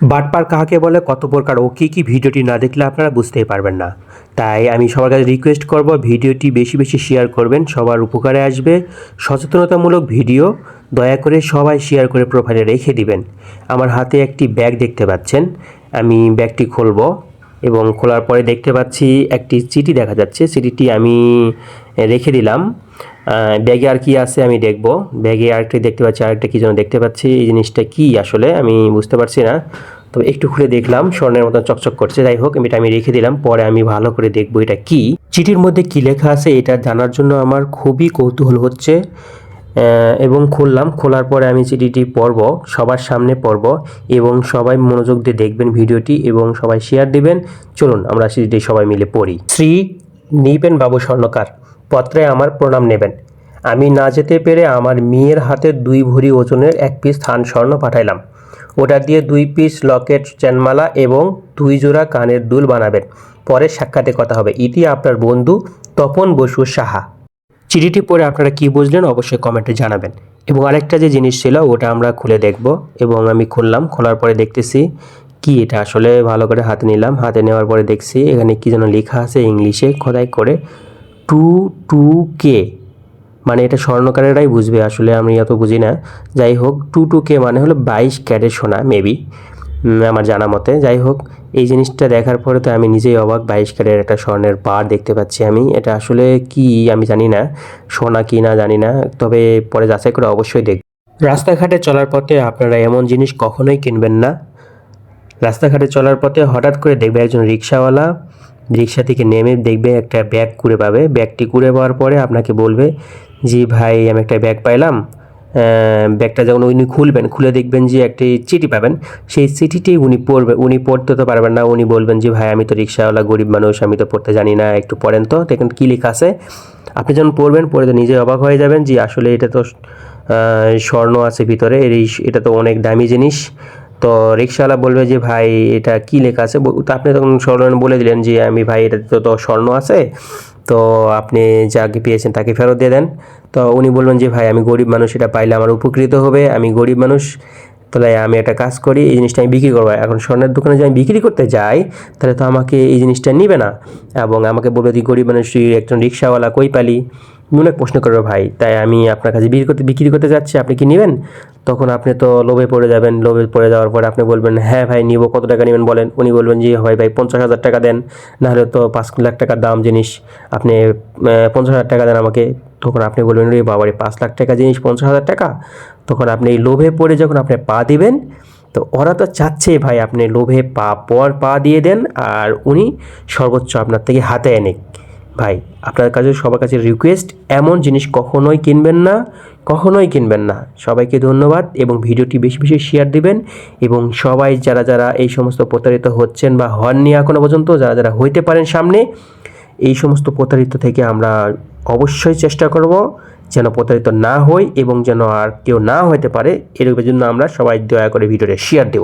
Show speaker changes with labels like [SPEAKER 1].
[SPEAKER 1] বাটপার কাকে বলে, কত প্রকার ও কী ভিডিওটি না দেখলে আপনারা বুঝতেই পারবেন না। তাই আমি সবার কাছে রিকোয়েস্ট করব, ভিডিওটি বেশি বেশি শেয়ার করবেন, সবার উপকারে আসবে। সচেতনতামূলক ভিডিও দয়া করে সবাই শেয়ার করে প্রোফাইলে রেখে দিবেন। আমার হাতে একটি ব্যাগ দেখতে পাচ্ছেন, আমি ব্যাগটি খুলব এবং খোলার পরে দেখতে পাচ্ছি একটি চিঠি দেখা যাচ্ছে। চিঠিটি আমি রেখে দিলাম। ব্যাগে আর কি আছে আমি দেখব। ব্যাগে আরেকটা দেখতে পাচ্ছি, আরেকটা কী যেন দেখতে পাচ্ছি। এই জিনিসটা কি আসলে আমি বুঝতে পারছি না। তবে একটু খুলে দেখলাম, স্বর্ণের মতো চকচক করছে। যাই হোক, এটা আমি রেখে দিলাম, পরে আমি ভালো করে দেখবো এটা কি। চিঠির মধ্যে কি লেখা আছে এটা জানার জন্য আমার খুবই কৌতূহল হচ্ছে এবং খুললাম। খোলার পরে আমি চিঠিটি পড়ব, সবার সামনে পড়ব এবং সবাই মনোযোগ দিয়ে দেখবেন ভিডিওটি এবং সবাই শেয়ার দিবেন। চলুন আমরা চিঠিটি সবাই মিলে পড়ি। শ্রী নিপেন বাবু স্বর্ণকার, পত্রে আমার প্রণাম নেবেন। আমি না যেতে পেরে আমার মেয়ের হাতে 2 ভরি ওজনের 1 পিস থান স্বর্ণ পাঠাইলাম। ওটা দিয়ে 2 পিস লকেট, চেনমালা এবং 2 জোড়া কানের দুল বানাবেন। পরে সাক্ষাতে কথা হবে। ইতি আপনার বন্ধু তপন বসু সাহা। চিঠিটি পড়ে আপনারা কি বুঝলেন অবশ্যই কমেন্টে জানাবেন। এবং আরেকটা যে জিনিস ছিল ওটা আমরা খুলে দেখব এবং আমি খুললাম। খোলার পরে দেখতেছি কি এটা আসলে, ভালো করে হাতে নিলাম। হাতে নেওয়ার পরে দেখছি এখানে কি যেন লেখা আছে ইংলিশে খোদাই করে, 22K। মানে এটা স্বর্ণকারেরাই বুঝবে, আসলে আমি অত বুঝি না। যাই হোক, 22K মানে হলো 22 ক্যারেট সোনা, মেবি আমার জানা মতে। যাই হোক, এই জিনিসটা দেখার পরে তো আমি নিজেই অবাক। 22 ক্যারেট একটা স্বর্ণের বার দেখতে পাচ্ছি আমি। এটা আসলে কি আমি জানি না, সোনা কি না জানি না, তবে পরে যাচাই করে অবশ্যই দেখব। রাস্তাঘাটে চলার পথে আপনারা এমন জিনিস কখনোই কিনবেন না। রাস্তাঘাটে চলার পথে হঠাৎ করে দেখবে একজন রিক্সাওয়ালা রিক্সা থেকে নেমে দেখবে একটা ব্যাগ কুড়ে পাবে। ব্যাগটি কুড়ে পাওয়ার পরে আপনাকে বলবে, জি ভাই আমি একটা ব্যাগ পাইলাম। ব্যাগটা যখন উনি খুলবেন, খুলে দেখবেন যে একটি চিঠি পাবেন। সেই চিঠিটি উনি পড়বে, উনি পড়তে তো পারবেন না। উনি বলবেন যে ভাই আমি তো রিক্সাওয়ালা, গরিব মানুষ, আমি তো পড়তে জানি না, একটু পড়েন তো, দেখেন কী লেখা আছে। আপনি যখন পড়বেন, পড়ে তো নিজে অবাক হয়ে যাবেন যে আসলে এটা তো স্বর্ণ আছে ভিতরে, এটা তো অনেক দামি জিনিস। তো রিক্সাওয়ালা বলবে যে ভাই এটা কি লেখা আছে। তো আপনি তখন স্বর্ণ বলে দিলেন যে আমি ভাই এটা তো স্বর্ণ আছে, তো আপনি যাকে পেয়েছেন তাকে ফেরত দিয়ে দেন। তো উনি বলবেন যে ভাই আমি গরিব মানুষ, এটা পাইলে আমার উপকৃত হবে, আমি গরিব মানুষ, তাহলে আমি একটা কাজ করি, এই জিনিসটা আমি বিক্রি করবো। এখন স্বর্ণের দোকানে যদি আমি বিক্রি করতে যাই তাহলে তো আমাকে এই জিনিসটা নিবে না এবং আমাকে বলবে যে গরিব মানুষ, একজন রিক্সাওয়ালা, কই পালি, অনেক প্রশ্ন করবে ভাই। তাই আমি আপনার কাছে বিক্রি করতে যাচ্ছি, আপনি কি নেবেন? তখন আপনি তো লোভে পড়ে যাবেন। লোভে পড়ে যাওয়ার পরে আপনি বলবেন হ্যাঁ ভাই নিব, কত টাকা নেবেন বলেন। উনি বলবেন যে হয় ভাই 50,000 টাকা দেন, নাহলে তো 5 লাখ টাকার দাম জিনিস, আপনি 50,000 টাকা দেন আমাকে। তখন আপনি বলবেন রে বাবারে, 5 লাখ টাকা জিনিস, 50,000 টাকা। তখন আপনি এই লোভে পড়ে যখন আপনি পা দিবেন, তো ওরা তো চাচ্ছে ভাই আপনি লোভে পা দিয়ে দেন আর উনি সর্বোচ্চ আপনার থেকে হাতে এনে। ভাই আপনার কাছে সবার কাছে রিকোয়েস্ট, এমন জিনিস কখনোই কিনবেন না, কখনোই কিনবেন না। সবাইকে ধন্যবাদ এবং ভিডিওটি বেশি বেশি শেয়ার দিবেন এবং সবাই যারা যারা এই সমস্ত প্রতারিত হচ্ছেন বা হননি এখনও পর্যন্ত, যারা যারা হইতে পারেন সামনে, এই সমস্ত প্রতারিত থেকে আমরা অবশ্যই চেষ্টা করব যেন প্রতারিত না হই এবং যেন আর কেউ না হতে পারে, এর জন্য আমরা সবাই দয়া করে ভিডিওটা শেয়ার দেব।